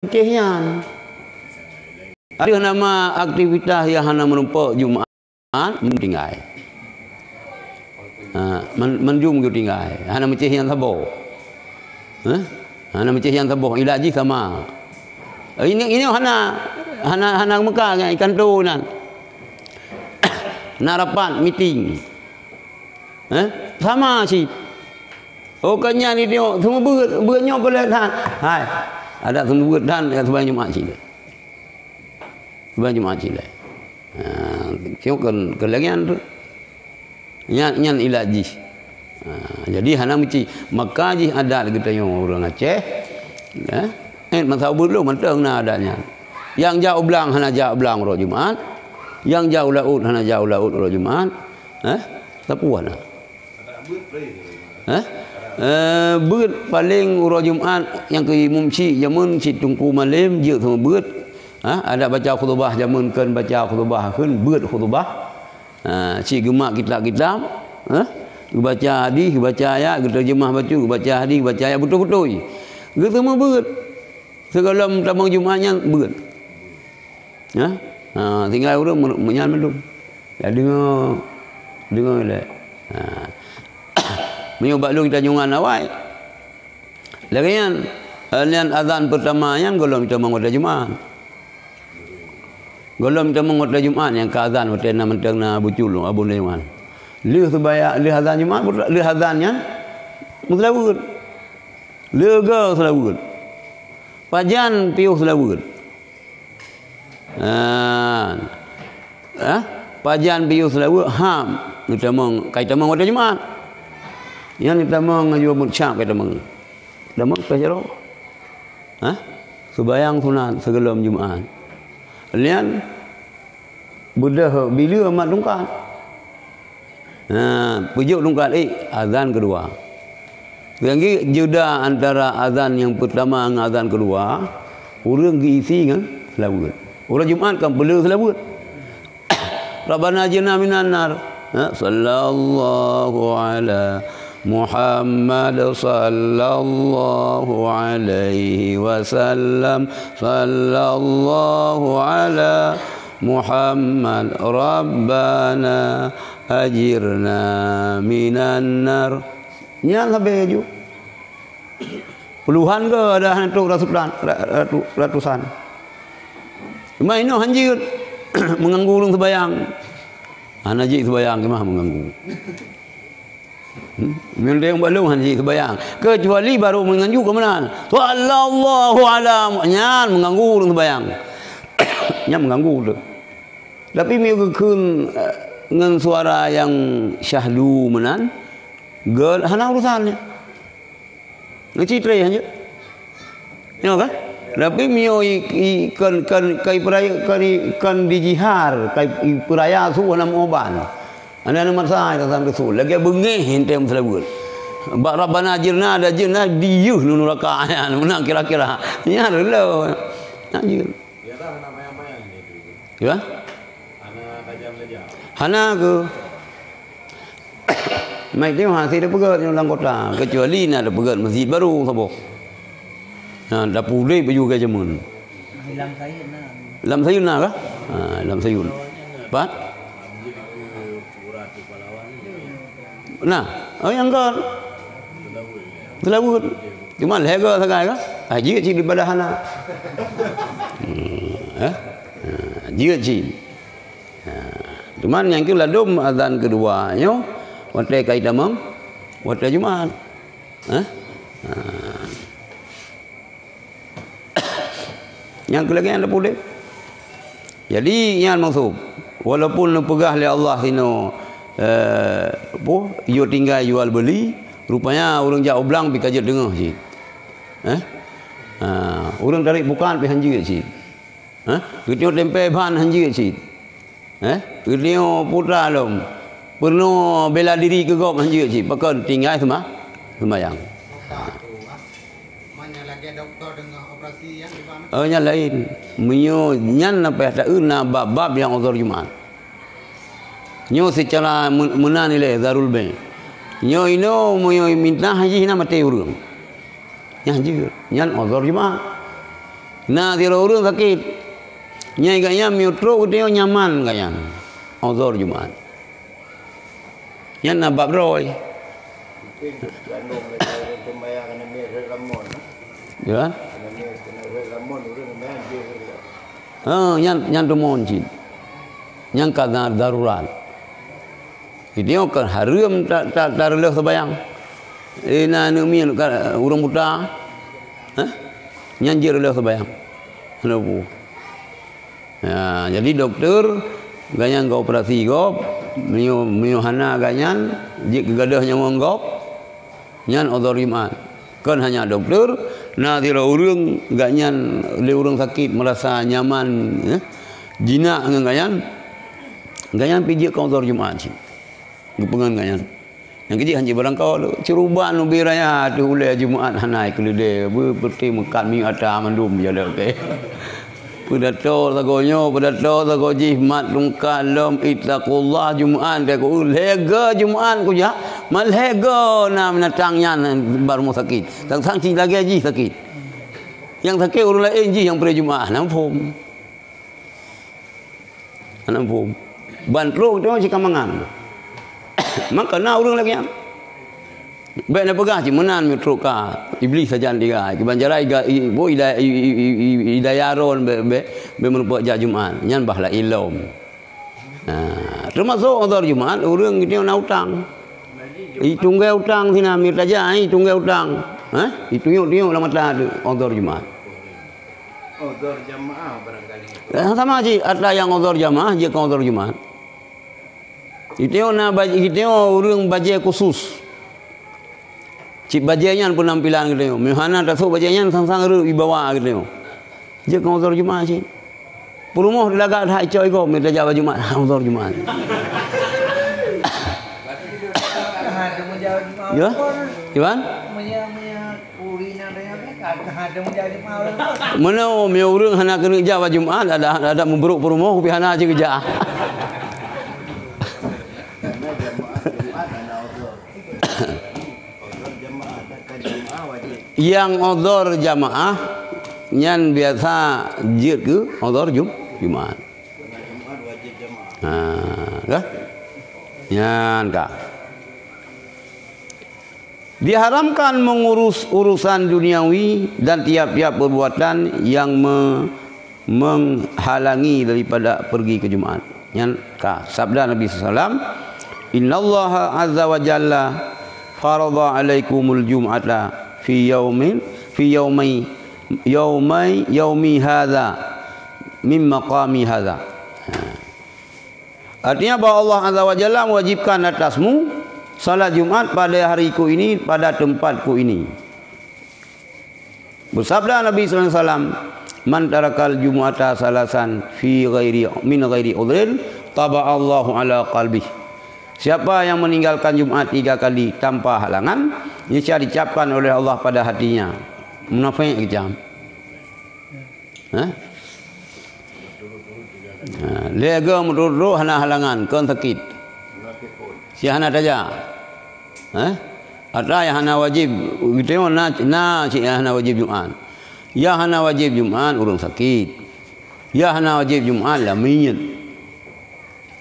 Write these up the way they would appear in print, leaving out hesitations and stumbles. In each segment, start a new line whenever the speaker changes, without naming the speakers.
Cehyan. Ada nama aktivitas yang hana menumpuk Jumaat mentinggal. Menjum ke tinggal. Hana mencehyan sabar. Hana mencehyan sabar. Ilaji sama. Ini hana Mekah kan ikan tu nan. Nak rapat meeting. Sama sih. Oh kanya ni tengok semua berenyo boleh tahan. Hai. Ada semua dan sembahyang Jumaat sila. Sembahyang Jumaat sila. Tengok kelagian tu. Nyan ilaji. Jadi hana mesti maka ji adat kita yang orang Aceh. Masa belum mentang na adanya. Yang jauh belang hana jauh belang ro Jumaat. Yang jauh laut hana jauh laut ro Jumaat. Tapuan ah. Beut paling uro Jumaat yang ke mumci jamun si tungku malam je sama beut. Ada baca khutbah jamun kan baca khutbah kan beut khutbah. Si gemak kitab-kitab, baca hadis, baca ayat, terjemah baca, baca hadis, baca ayat betul-betul. Gitu semua beut. Segala tamang Jumaatnya beut. Tinggal orang menyan belum. Ya dengar le. Menyubat lu kita jungan awal. Lagian azan pertama yang golong kita mengoda Jumaat. Golong kita mengoda Jumaat yang ke azan waktu nak mentang na bucul abun Jumaat. Leh sebaya leh azan Jumaat leh azannya muslawud. Lega selawud. Pajan piuh selawud. Pajan piuh selawud ham kita kaitan mengoda Jumaat. Yang kita mengajukan mursyab kita dah pasal sembahyang sunat sebelum Jumaat. Lian budah bila amat lungkat. Pujuk lungkat azan kedua. Yang jeda antara azan yang pertama dengan azan kedua, orang diisi kan selawat. Orang Jumaat kan perlu selawat. Rabbana ajirna minan nar. Sallallahu ala Muhammad sallallahu alaihi wasallam sallallahu ala Muhammad Rabbana ajirna minan nar. Yang habis je. Puluhan ke ada hantu ratusan. Cuma ini hanjir mengganggu orang sembahyang. Haji sembahyang kemah mengganggu. Memang yang belum hanji sembahyang. Kecuali baru menganju ke mana? Sallallahu alaihi nyan mengganggu orang sembahyang. Nyan mengganggu tu. Tapi mengikut dengan suara yang syahdu menan, gel hana urusannya. Ngeci tray aja. Tengok kan? Tapi mio kan dijihar kai peraya su nama oban. Ana nama saya sampai sul. Lagi bengih hintem selawat. Bak Rabbana ajirna ada jirna diyuh nu neraka aya menang kira-kira. Nya relo. Anjir.
Ya dah nama yang ni.
Ya?
Ana tajam saja.
Hana ke. Mai tengok hasil dia pegat dalam kota. Kecuali nak ada pegat masjid baru sabo. Dah pulih baju ke jamun.
Lam sayun nah.
Lam sayun nah kah? Lam sayun. Pat? Nah, yang kau selawut. Cuma lega sangat kah? Jika cik di pada hana. Jika cik. Cuma yang tu ladum azan kedua, yo. Waktu kait damam, waktu Jumaat. Yang kelagi anda boleh. Jadi yang maksud, walaupun pegah oleh Allah sino you tinggal jual beli, rupanya orang jauh belang pergi kajet dengar sih. Orang tarik bukan pergi hanji sih. Kita tempe ban hanji sih. Kita putra lom. Penuh bela diri ke gop hanji sih. Pakai tinggal sembahyang.
Mana lagi doktor dengan operasi yang di mana?
Yang lain. Menyo nyan apa tak na bab yang uzur Jumaat. Nyo secara menanilai Darul Bain. Nyo ino moyo minta haji na mate urang. Yang haji nyan uzur Jumaat. Nah tiro urang sakit. Nyai gaya miutro dia nyaman gaya. Uzur Jumaat. Yang nak bab roy. Ya. Yang tumon cid. Yang kadar darurat. Dia kan harum tak releh sebayang. Na numi urang buta. Yang je releh sebayang. Kenapa? Ya, jadi doktor ganyan kau operasi gop, mio hana ganyan, jik gadah nyawa gop, nyan uzur Jumaat. Kan hanya doktor, na tira urang ganyan le urang sakit merasa nyaman, jinak dengan ganyan pijak kau uzur Jumaat sih. Gupengan ganyan. Yang kecil hanji barang kau ceruban lu biraya tu ulai Jumaat hanai kelede, berti mekat mi ata mandum dia dak ke. Pedato sagonyo, pedato sagoji mat lungkat lom ittaqullah Jumaat ke ku lega Jumaat ku ja, mal lega na menatangnya baru mau sakit. Tang sang lagi aji sakit. Yang sakit urang lain ji yang pada Jumaat nampum. Nampum. Bantro tu macam mangan. Maka na urang lagi. Baik nak pegah cik menan mitroka iblis saja dia ke banjarai bo idayaron be merupa jak Jumaat nyan bahla ilom. Termasuk uzur Jumaat urang dia nak utang. Tunggai utang sina mir saja tunggai utang. Itu lah mata uzur Jumaat.
Uzur jamaah barangkali.
Sama cik ada yang uzur jamaah je kau uzur Jumaat. Itu na bagi kita urang baju khusus. Cik bajian penampilan kita. Mihana tak tahu bajian sang-sang ru ibawa kita. Je kau uzur Jumaat cik. Perumah dilagak dah coy kau minta jawab Jumaat. Uzur Jumaat. Ya? Iwan? Mana mi urang hana kena jawab Jumaat ada memberuk perumah pi hana je kerja. Yang uzur jamaah nyan biasa jid ke uzur Jumaat. Kah? Nyan kah? Diharamkan mengurus urusan duniawi dan tiap-tiap perbuatan yang menghalangi daripada pergi ke Jumaat. Nyan kah? Sabda Nabi sallallahu alaihi wasallam, "Innallaha azza wa jalla farada alaikumul jum'ata fi yaumi hadza min maqami hadza." Artinya bahawa Allah Azza wa Jalla mewajibkan atasmu salat Jumaat pada hariku ini, pada tempatku ini. Bersabda Nabi sallallahu alaihi wasallam, "Man tarakal jumu'ata salasan fi ghairi udhrin taba'allahu ala qalbih." Siapa yang meninggalkan Jumaat 3 kali tanpa halangan, niscaya dicapkan oleh Allah pada hatinya. Munafik kejam. Lega mudurru hana halangan, kan sakit. Si hana saja. Ada yang hana wajib, kita na si hana wajib Jumaat. Ya hana wajib Jumaat urang sakit. Ya hana wajib Jumaat lamiyat.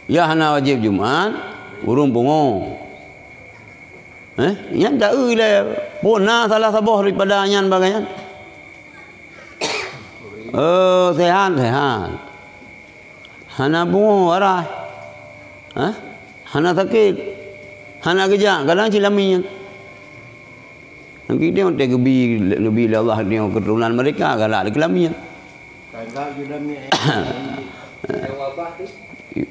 Ya hana wajib Jumaat urung bungo. Yang tak le puna salah sabah daripada nyan bagaian. Sehat. Hana bungo arah. Hana sakit. Hana kerja kadang cilamian. Nanti dia untuk gebi Allah dia keturunan mereka galak di kelamian.
Kalau julamian. Wabah tu.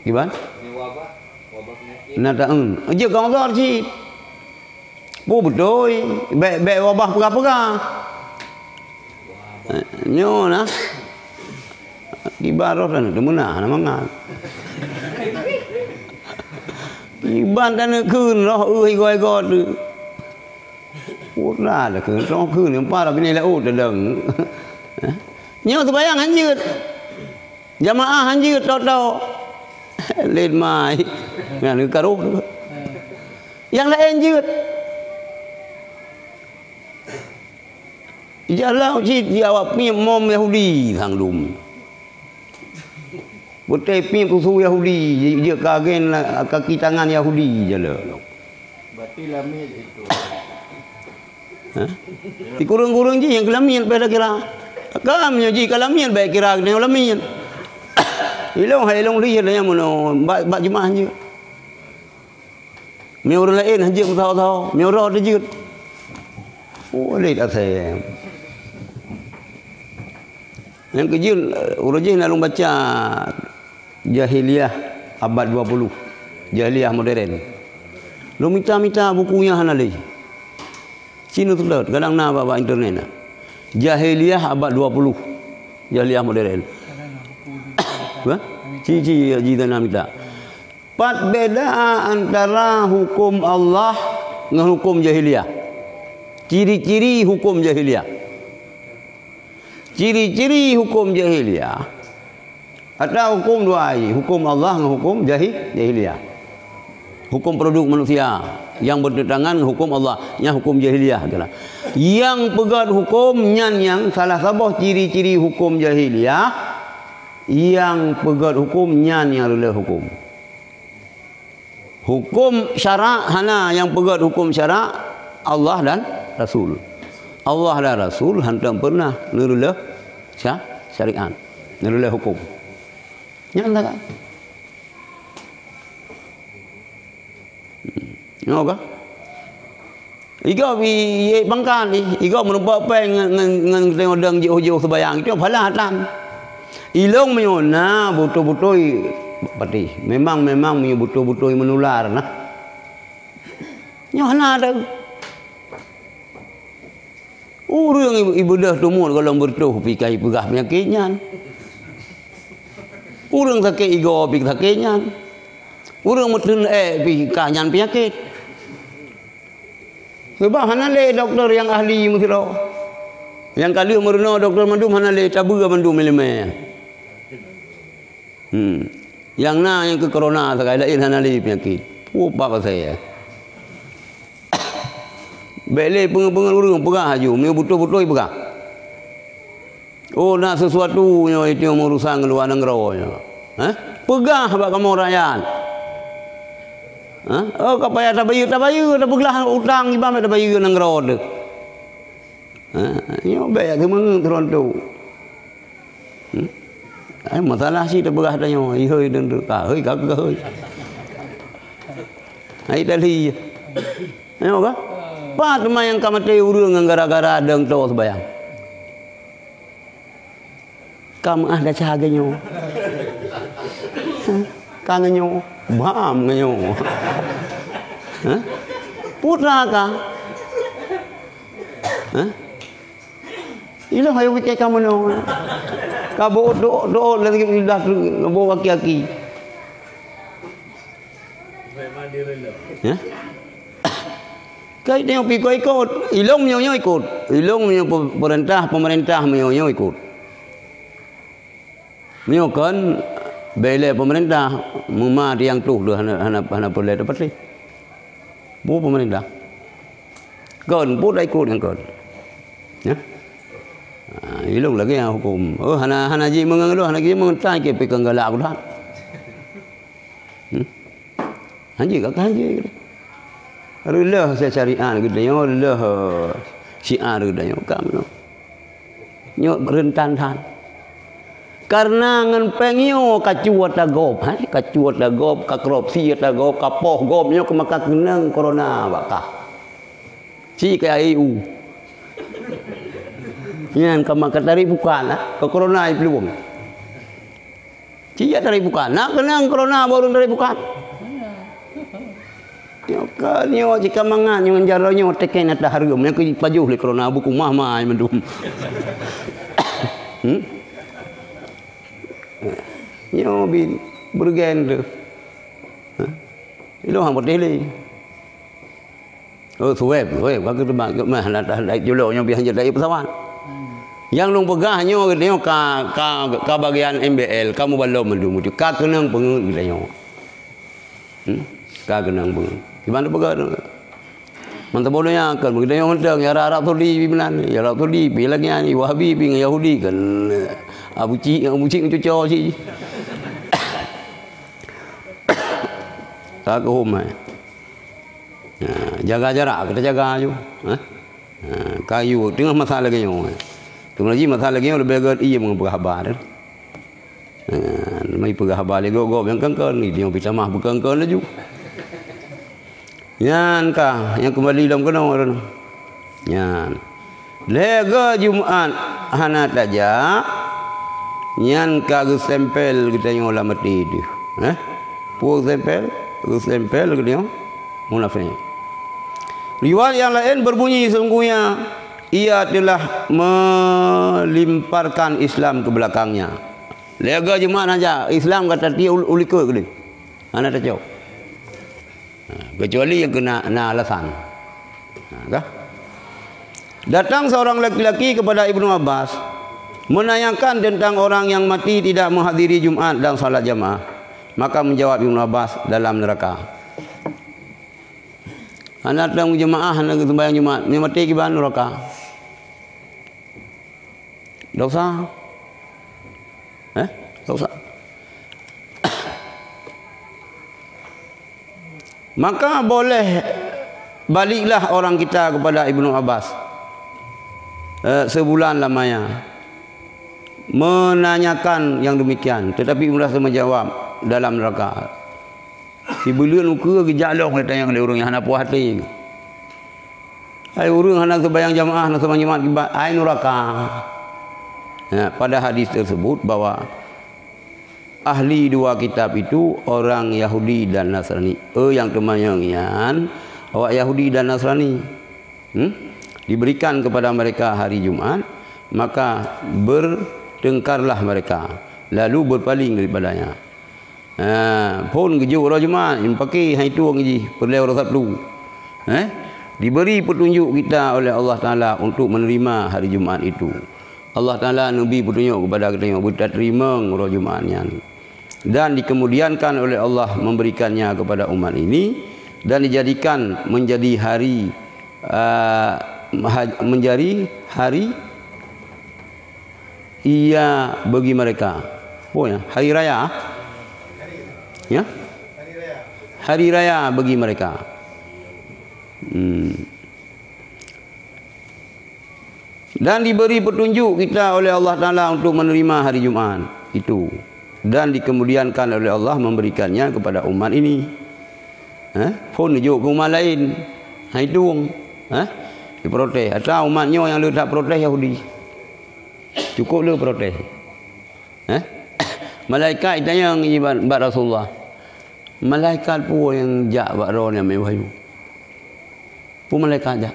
Gimana?
Wabah
Nataun. Je kau uzur cik. Betul. Baik wabah pera-pera. Nyo nah. Ibarat kan tu mana nak mangan. Iban tan keun roh ego tu. Ora dah keun roh keun empa dah bini lau dedeng. Nyo sembayang hanjut. Jamaah hanjut tok-tok. Lên mai ngàn cái cà rốt yang lain je Jalan dia awak pi mom Yahudi hang dum. Betul pi susu Yahudi, dia kagen kaki tangan Yahudi je lah.
Berarti lamil itu.
Ha? Di kurung-kurung je yang kelamin pada kira. Kamnya ji kelamin baik kira ni kelamin. Ilong hai long ri lah yang mono bak jemaah je. Mi orang lain haji tahu-tahu, mi orang ada je. Oh, leh dah saya. Yang kecil, urujin lalu baca Jahiliyah abad 20. Jahiliyah modern. Lu minta bukunya hanali. Sini tu dah, kadang na bawa internet. Jahiliyah abad 20. Jahiliyah modern. Apa? Cici dan minta. Pat beda antara hukum Allah dengan hukum jahiliyah. Ciri-ciri hukum jahiliyah. Ciri-ciri hukum jahiliyah. Ada hukum dua ini, hukum Allah dengan hukum jahiliyah. Hukum produk manusia yang bertentangan hukum Allah, yang hukum jahiliyah adalah. Yang pegat hukum yang salah satu ciri-ciri hukum jahiliyah, yang pegat hukum yang adalah hukum. Hukum syarak hana yang pegat hukum syarak Allah dan Rasul. Allah dan Rasul hantam pernah nerulah syariat, nerulah hukum. Nyata kan? Ngoga? Iga bi bangkan ni, iga menumpah pen ngan tengok dang jauh-jauh sebayang itu pala hatan. Ilong menyona betul-betul pati. Memang betul-betul menular nah. Nyona ada. Orang ibadah tumur kalau bertuh pikai pegah penyakitnya. Orang sakit ego pi sakitnya. Orang mutun pi kanyan penyakit. Sebab hanale doktor yang ahli mutiro. Yang kali merena doktor mandum hanale cabu mandum meleme. Yang yang ke corona sekali lain hanale penyakit. Apa saya? Bele pengen orang pegah aju, me betul-betul pegah. Oh nak sesuatu yang itu urusan keluar negara. Pegah bak kamu rakyat. Oh kapaya tak bayar dah begelah utang ibam tak bayar negara tu. Yo bayar semua teronto. Masalah sih tak pegah dah yo, ihoi dan tu. Hei kagak hei. Hai tali. Ayo ka? Pat yang kamate urang gara-gara deng to sebayang. Kamu ada cahaganyo. Kangenyo, bam ngenyo. Putra ka? Ilo hayo wike kamu no. Kabo do lagi dah bawa kaki-kaki.
Memang dia rela.
Kai dia pergi ikut, ilong nyo ikut. Ilong nyo pemerintah nyo ikut. Nyo kan bela pemerintah muma yang tu hana boleh dapat ni. Bu pemerintah. Kan pun ikut yang kan. Ya. Ilong lagi yang hukum. Oh hana ji mengeluh hana ji mengentai ke pegang galak aku dah. Haji kat haji. Rela saya syariat gedanya, lah syiar gedanya kamu. Nyok rentan tan. Karena ngan pengyo kacuat dagop, kacuat dagop, kakorupsi dagop, kapoh gop nyok maka kenang corona bakah. Si ke EU. Nyan kamaka tari bukan ke corona belum. Si ya tari bukan, nak kenang corona baru tari bukan. Kan nyo jika mangan nyo jaro nyo teken atas harga yang ke pajuh le corona buku mah mendum. Nyo bin bergen tu. Ilo hang berdeli. Oh suweb, bagi tu mak mah lah julo nyo biar jadi pesawat. Yang lung pegah nyo nyo ka bagian MBL kamu balom mendum tu. Ka kenang pengen kita nyo. Ka kenang pengen. Gimana pegah tu? Mantap bolehnya kan kita yang ngentang ya Arab Saudi pi benan ya Arab Saudi pi lagi ni Wahabi pi dengan Yahudi kan Abu Cik cucur cik tak ke rumah jaga jarak kita jaga je kayu tengah masalah lagi teknologi masalah lagi lebih agak iya mengambil khabar mai peghabar le go yang kangkan ni dia bisa mah bekangkan laju yan ka yang kembali dalam kena orang yan lega Jumaat hana taja yan ka sempel kita yang ulama tidu pu sempel kita munafik riwayat yang lain berbunyi sesungguhnya ia telah melimparkan Islam ke belakangnya. Lega Jumaat aja Islam kata dia ulika ke dia. Ana tak tahu. Kecuali yang kena alasan. Kah? Datang seorang laki-laki kepada Ibnu Abbas menanyakan tentang orang yang mati tidak menghadiri Jumaat dan salat jamaah. Maka menjawab Ibnu Abbas dalam neraka. Anak datang jemaah anak sembahyang Jumaat, ni mati ke mana neraka? Dosa? Dosa. Maka boleh baliklah orang kita kepada Ibnu Abbas sebulan lamanya menanyakan yang demikian, tetapi Ibnu Abbas menjawab dalam neraka. Si beliau nuka ke jalong kata yang le urang yang hana puas hati. Ai urang hana sembahyang jamaah, hana sembahyang Jumaat kibat ai neraka. Pada hadis tersebut bahwa ahli dua kitab itu orang Yahudi dan Nasrani. Yang temanyan awak Yahudi dan Nasrani. Diberikan kepada mereka hari Jumaat, maka bertengkarlah mereka, lalu berpaling daripadanya. Pun keju orang Jumaat yang pakai hai tu orang ji perlu orang Sabtu. Diberi petunjuk kita oleh Allah Taala untuk menerima hari Jumaat itu. Allah Taala nabi petunjuk kepada kita yang kita terima orang Jumaatnya. Dan dikemudiankan oleh Allah memberikannya kepada umat ini dan dijadikan menjadi hari ia bagi mereka. Oh ya, hari raya. Ya? Hari raya bagi mereka. Dan diberi petunjuk kita oleh Allah Taala untuk menerima hari Jumaat itu dan dikemudiankan oleh Allah memberikannya kepada umat ini. Pun tunjuk ke umat lain. Itu diprotes. Atau umatnya yang tak protes Yahudi. Cukup le protes. Malaikat tanya yang Rasulullah. Malaikat pun yang jak buat roh ni ambil wahyu. Pun malaikat jak.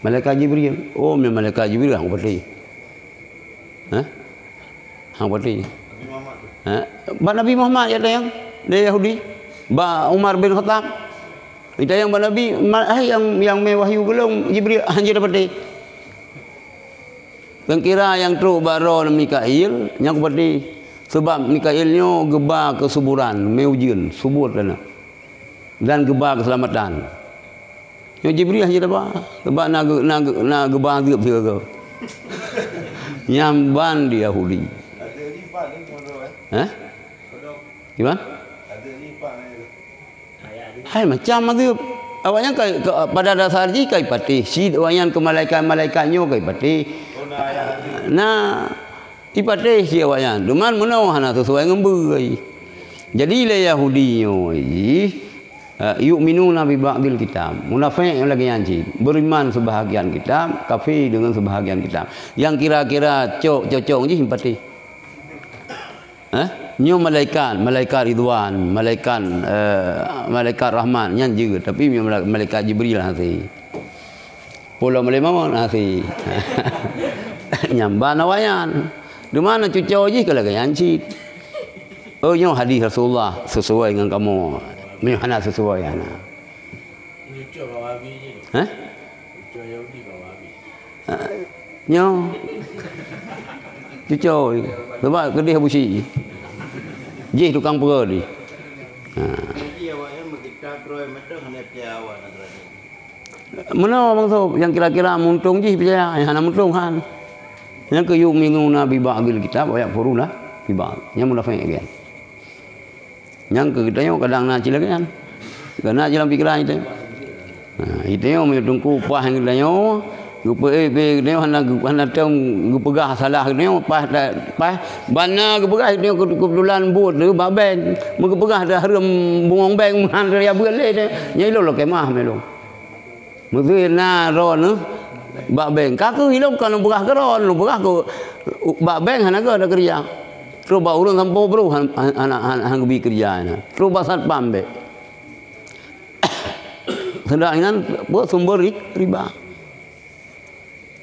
Malaikat Jibril. Oh, memang malaikat Jibril hang putih. Hang putih. Nabi Muhammad ya tayang dia Yahudi. Umar bin Khattab. Kita yang Nabi yang mewahyu belum Jibril hanya dapat. Kira yang teruk baro Mikail yang putih. Sebab Mikailnya gebar kesuburan, meujian, subur dan gebar keselamatan. Yang Jibril hanya dapat. Sebab nak gebar tiap ke. Nyamban dia Yahudi.
Ada lipat ni bodoh
Gimana?
Ada lipat ni.
Hai macam tu. Awaknya pada dasar ji kai patih. Si awayan ke malaikat-malaikatnya kai patih. Nah, ipatih si awayan. Duman menau hana sesuai ngembai. Jadi le Yahudinya yu'minuna bi ba'dil kitab. Munafik lagi anji. Beriman sebahagian kitab, kafir dengan sebahagian kitab. Yang kira-kira cocok je simpati. Nyo malaikat Ridwan, malaikat Rahman yang juga, tapi malaikat Jibril hati. Pulau Malemon hati. Nyamban awayan. Di mana cocok je kalau gaya anji. Oh, nyo hadis Rasulullah sesuai dengan kamu. Mana sesuai ana.
Cucuk Wahabi je. Cucuk Yahudi Wahabi.
Nyo. Cucuk. Sebab kedih busi. Jih tukang pera ni.
Jadi awaknya kita terus metong hanya awak nak terus.
Mana maksud yang kira-kira muntung je percaya yang nak muntung kan. Yang ke yu'minuna bi ba'dil kitab wa yakfuruna bi ba'd. Yang munafik kan. Yang ke kita yo kadang nak cila kan. Kerana dalam fikiran kita. Itu yo tungku pas yang kita yo gupa be dia hana tong gupegah salah dia pas bana gupegah dia kebetulan buat dia babeng mengepegah dah rem bungong beng man dia boleh dia nyai lo kemah melo mesti na ron babeng kaku hilang kan begah keron lu begah ko babeng hana ke ada kerja terus ba urang sampo bro han bi kerja na terus basat pambe sedangkan buat sumber riba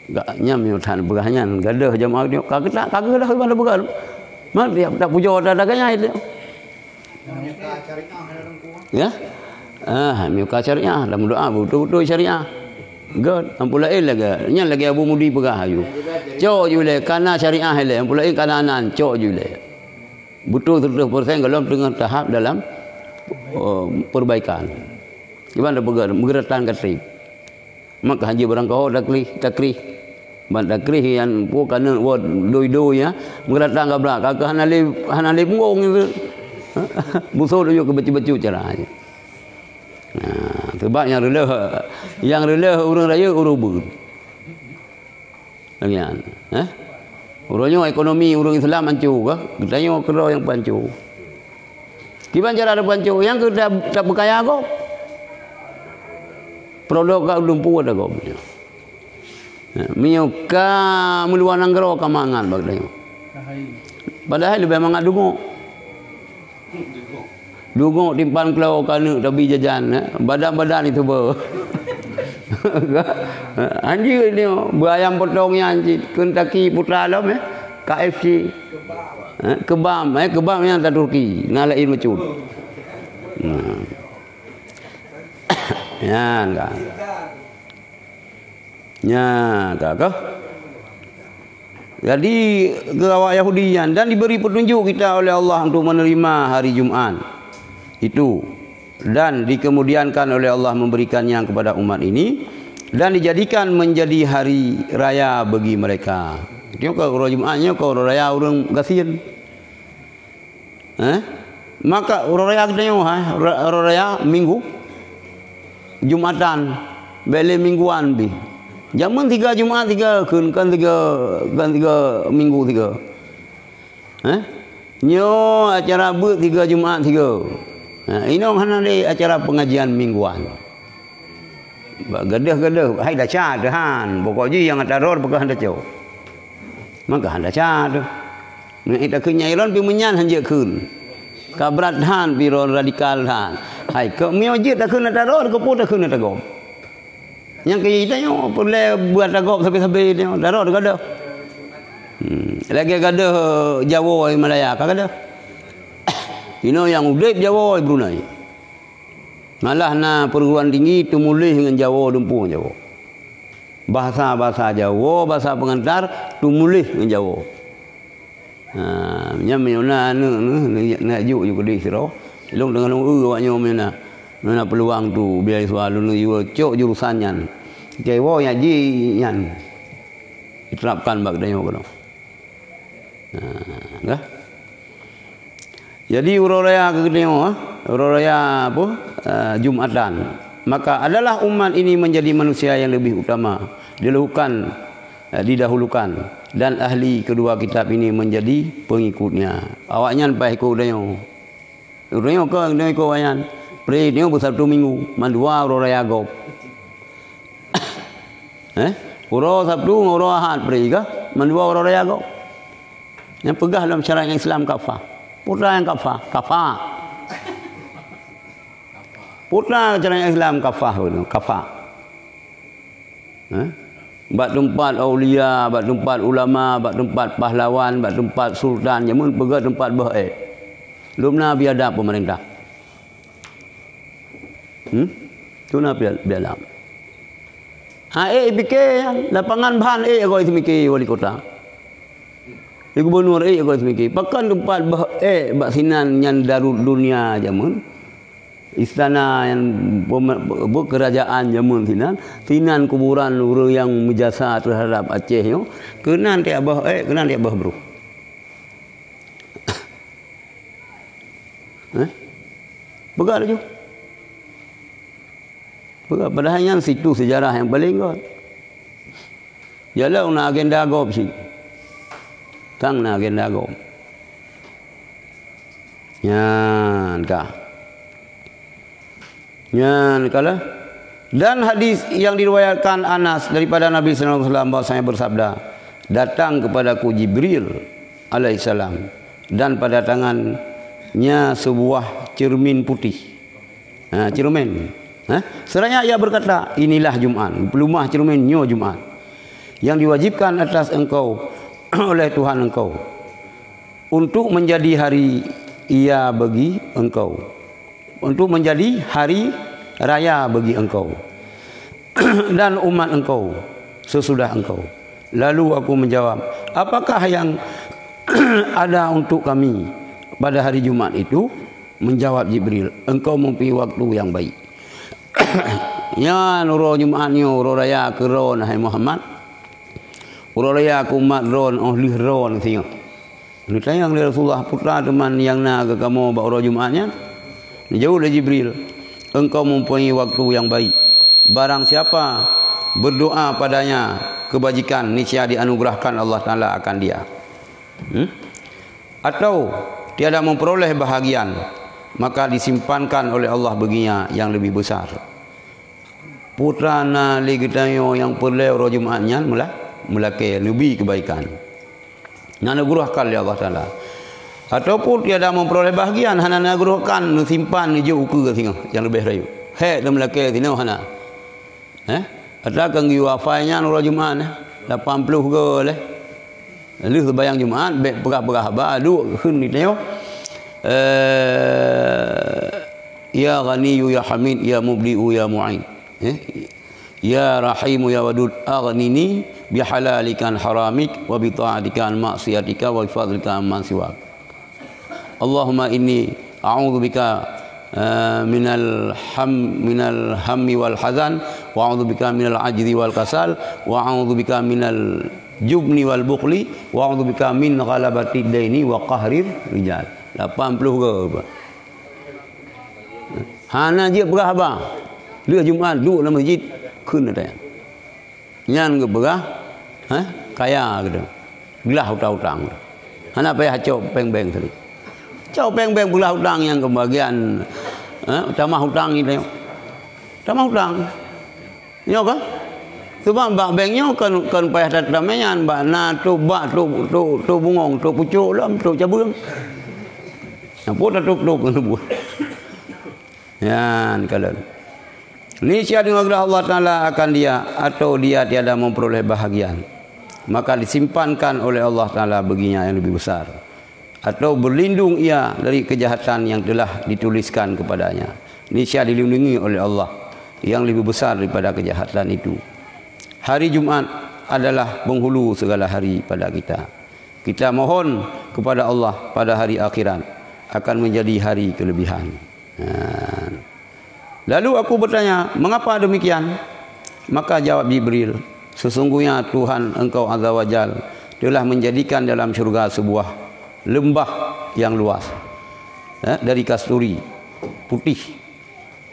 gak nyam yo tan begahnya gadah jamaah dia kagak dah mana begal mak dia tak puja dagangnya itu ya muka syariah dalam doa betul-betul syariah god ampula lagi nya lagi abu mudi begah ayu cok jule kana syariah le ampula kananan cok jule betul 100% dalam tengah tahap dalam perbaikan gimana begal mengeratan katri maka haji barang kau takrih bandakrih yang bukan doi ya mengeratang ke belakang kakak hanali punggung itu busuk dia ke baca-baca caranya sebab yang rela orang raya orang ber lagian orangnya ekonomi orang Islam hancur ke katanya kera yang hancur gimana cara ada hancur yang kita tak berkaya kau produk kau lumpuh ada kau punya miyuka meluan anggero kamangan bagdayo padahal lebih mangat dungok timpan kelau kana tapi jajan badan-badan itu ber anjir ni berayam potongnya anjir Kentucky Putra Alam KFC kebam yang dari Turki ngalain macam ya enggak nya kakak jadi awak Yahudian dan diberi petunjuk kita oleh Allah untuk menerima hari Jumat itu dan dikemudiankan oleh Allah memberikannya kepada umat ini dan dijadikan menjadi hari raya bagi mereka. Tengok kalau Jumatnya kalau raya orang gasian maka orang raya kita orang raya minggu Jumatan beli mingguan bi Jaman 3 Jumaat 3 kan 3 minggu 3. Nyo acara buat 3 Jumaat 3. Ini orang hana ni acara pengajian mingguan. Gadah-gadah hai dah cha dah pokok je yang ataror pokok handa cau. Maka handa cha tu. Ni ita kenyairon pi menyan hanje keun. Kabrat han pi ron radikal han. Hai ke mio je tak keun ataror ke pun tak keun atagom. Yang kita yo boleh buat agak sampai-sampai dia darah ada. Lagi ada Jawa Malaya ada. Ini yang udip Jawa Brunei. Malah na perguruan tinggi tu mulih dengan Jawa Lumpur Jawa. Bahasa Jawa, bahasa pengantar tu mulih dengan Jawa. Nyam meuna nak juk di siro. Long dengan awaknya mana peluang tu biar soal lu cok jurusannya Jawa yang jian diterapkan bagdanya kono. Nah, jadi uraya kegenyo uraya apa Jumatan maka adalah umat ini menjadi manusia yang lebih utama didahulukan dan ahli kedua kitab ini menjadi pengikutnya awaknya pai ikut dayo uraya ko dayo ko wayan pre dia bersatu minggu mandua raya gop uro Sabtu uro Ahad pre ka mandua raya gop yang pegah dalam syariat Islam kafah putra yang kafah putra syariat Islam kafah bak tempat aulia bak tempat ulama bak tempat pahlawan bak tempat sultan jamun pegah tempat baik lumna biadab pemerintah tu nak bialam. Fikir lapangan bahan aku itu mikir wali kota. Gubernur aku itu mikir. Pakan tempat bak sinan yang darul dunia jamun. istana yang kerajaan zaman tinan kuburan orang yang menjasa terhadap Aceh yo kenan tiap bah bro. Pegang je. Pegang padahal yang situ sejarah yang paling kot. Jalan nak agenda gop sih. Tang nak agenda gop. Yan kala. Dan hadis yang diriwayatkan Anas daripada Nabi sallallahu alaihi wasallam bahwasanya bersabda, datang kepadaku Jibril alaihissalam dan pada tangannya sebuah cermin putih. Cermin. Seraya ia berkata, inilah Jumat, pelumah cerminnya Jumat yang diwajibkan atas engkau oleh Tuhan engkau untuk menjadi hari ia bagi engkau, untuk menjadi hari raya bagi engkau dan umat engkau sesudah engkau. Lalu aku menjawab, apakah yang ada untuk kami pada hari Jumat itu? Menjawab Jibril, engkau mempunyai waktu yang baik. Ya nuro Jumatnya uro raya keron hai Muhammad, uro raya aku umat ron oleh ron tengok. Ni tayang dari Rasulullah putra teman yang nak ke kamu uro Jumatnya. Ni jauh dari Jibril, engkau mempunyai waktu yang baik. Barang siapa berdoa padanya kebajikan, niscaya dianugerahkan Allah Ta'ala akan dia. Atau tiada memperoleh bahagian, maka disimpankan oleh Allah baginya yang lebih besar. Putra na ligitayo yang perlu ro Jumatnya mulake lebih kebaikan. Nak naguruhkan oleh Allah Ta'ala. Ataupun tiada memperoleh bahagian, hana naguruhkan simpan je uku tengok yang lebih rayu. He dah mulake tino hana. Atakan gi wafainya ro Jumat 80 ke leh. Lu sembahyang Jumat berah baru khun ni tengok. Ya Ghaniyu ya Hamid ya Mubdi'u ya Mu'in. Ya Rahimu ya Wadud aghnini bihalalikan haramik wa bi ta'atikan maksiatika wa fadlika man siwak. Allahumma inni a'udzubika minal hammi wal hazan wa a'udzubika minal ajzi wal kasal wa a'udzubika minal jubni wal bukhli wa a'udzubika min ghalabati daini wa qahrir rijal. 80 ke apa? Hana je berah bang. Dia Jumat duduk dalam masjid kun ada. Nyan ke berah kaya gitu. Belah hutang-hutang. Hana payah cok peng-peng tadi. Cok peng-peng belah hutang yang kebagian tamah hutang ni tengok. Tamah hutang. Nyo kan? Sebab bak banknya kan payah tatamean bak na tu bak tu bungong tu pucuk lam tu cabung. Nampu tuk tu. Yan kalau niscaya dianugerah Allah Ta'ala akan dia atau dia tiada memperoleh bahagian, maka disimpankan oleh Allah Ta'ala baginya yang lebih besar, atau berlindung ia dari kejahatan yang telah dituliskan kepadanya. Niscaya dilindungi oleh Allah yang lebih besar daripada kejahatan itu. Hari Jumat adalah penghulu segala hari pada kita. Kita mohon kepada Allah pada hari akhirat akan menjadi hari kelebihan. Lalu aku bertanya, mengapa demikian? Maka jawab Jibril, sesungguhnya Tuhan engkau Azza wa Jal telah menjadikan dalam syurga sebuah lembah yang luas dari kasturi putih.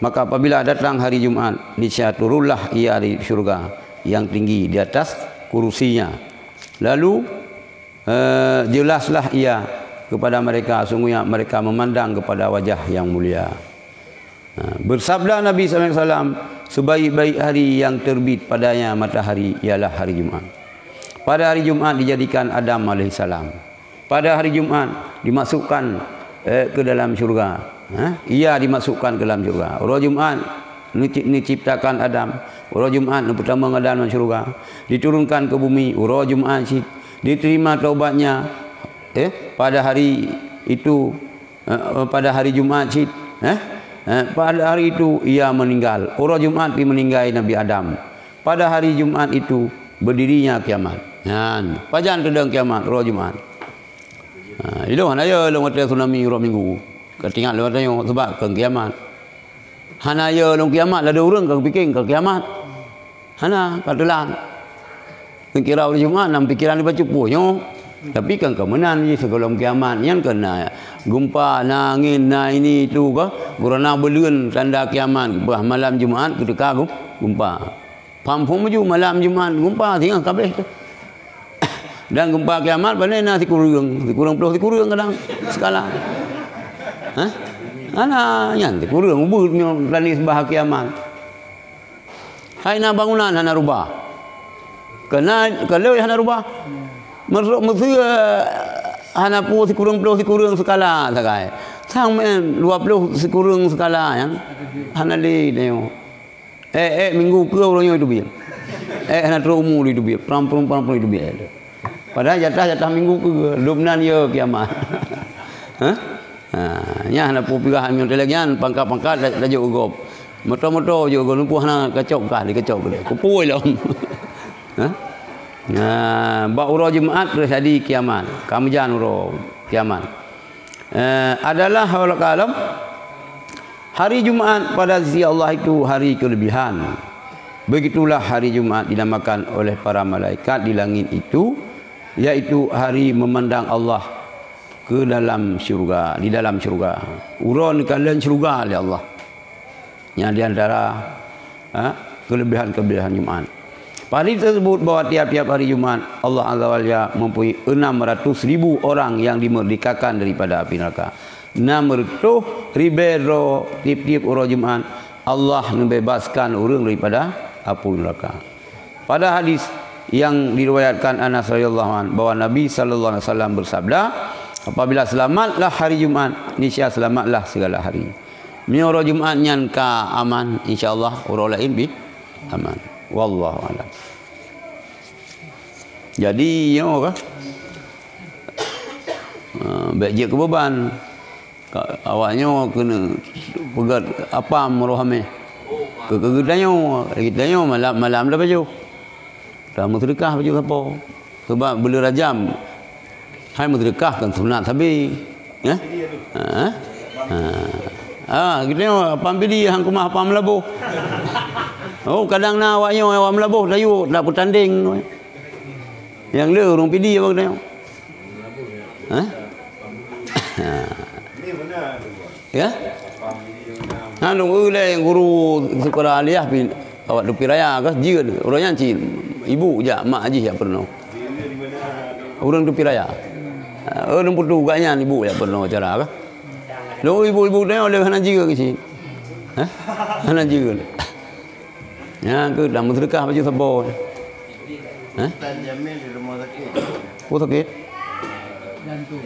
Maka apabila datang hari Jumat, niscaya turunlah ia dari syurga yang tinggi di atas kursinya. Lalu jelaslah ia kepada mereka, sungguhnya mereka memandang kepada wajah yang mulia. Bersabda Nabi SAW, sebaik-baik hari yang terbit padanya matahari ialah hari Jumat. Pada hari Jumat dijadikan Adam AS. Pada hari Jumat dimasukkan ke dalam syurga. Ia dimasukkan ke dalam syurga. Hari Jumat diciptakan Adam. Hari Jumat pertama Adam dalam syurga. Diturunkan ke bumi. Hari Jumat diterima taubatnya. Pada hari itu, pada hari Jumat pada hari itu ia meninggal. Hari Jumat meninggal Nabi Adam. Pada hari Jumat itu berdirinya kiamat. Pajan tedang kiamat hari Jumat. Itu mana ya long hotel tsunami hari Minggu. Ketinggal lewat tanya sebab ke kiamat. Hana ya long kiamat ada orang ke fikir ke kiamat. Hana katalan. Kira hari Jumaat nam pikiran dibaca punya. Tapi kan kemenan ni sebelum kiamat yang kena gempa angin ini itu ke kerana belun tanda kiamat bah malam Jumaat ketika gempa. Pampung maju malam Jumaat gempa tinggal kabeh tu. Dan gempa kiamat pandai si kurang puluh kadang skala. Hah? Ana nyan kurang ubud planis bah kiamat. Hai na bangunan hana rubah. Kena kalau hana rubah. Mesti hana pu si kurang skala sakai. Sang men 20 si kurang skala yang hana le deo. Minggu ke orangnya itu biar. Hana terumur itu biar. Perampun itu biar. Padahal jatah minggu ke 26 ya kiamat. Hah? Nya hana pu pirahan yang telegian pangkat dah jauh gop. Motor juga lumpuh hana kacau kah dikacau ke. Kupui lah. Hah? Uro Jumaat terjadi kiamat. Kamujan uro kiamat. Adalah haul kalam hari Jumaat pada sisi Allah itu hari kelebihan. Begitulah hari Jumaat dinamakan oleh para malaikat di langit itu, yaitu hari memandang Allah ke dalam syurga, di dalam syurga. Uron kalian syurga oleh Allah. Yang di antara kelebihan-kelebihan Jumaat. Hari tersebut bahwa tiap-tiap hari Jumaat Allah Azza wa Jalla mempunyai 600,000 orang yang dimerdekakan daripada api neraka. 600,000 tiap-tiap orang Jumaat Allah membebaskan orang daripada api neraka. Pada hadis yang diriwayatkan Anas radhiyallahu anhu bahwa Nabi sallallahu alaihi wasallam bersabda, apabila selamatlah hari Jumaat, niscaya selamatlah segala hari. Orang Jumaat nyan ka aman, insyaallah orang lain bi aman. Wallahu a'lam. Jadi baik je ke beban. Awaknya kena pegat apa rohame. Kegedanyo kita malam dah baju. Dah sedekah baju apa? Sebab bela rajam. Hai sedekah kan sunat tapi ya. Kita apa pilih hang kumah apa melabuh. Oh kadang na awaknya awak melabuh layu nak bertanding. Yang le orang pidi apa kena?
Ni benar tu.
Ya? Nung yang guru sekolah aliyah awak dupi raya ke jia orangnya cin ibu je mak haji ya pernah. Orang dupi raya. Orang putu gaknya ibu ya pernah cara ke? Lo ibu-ibu dia oleh hana jia ke sini. Hana jia. Ya, ke dah sedekah baju sabun.
Tan Jamil di rumah sakit.
Oh sakit.
Jantung.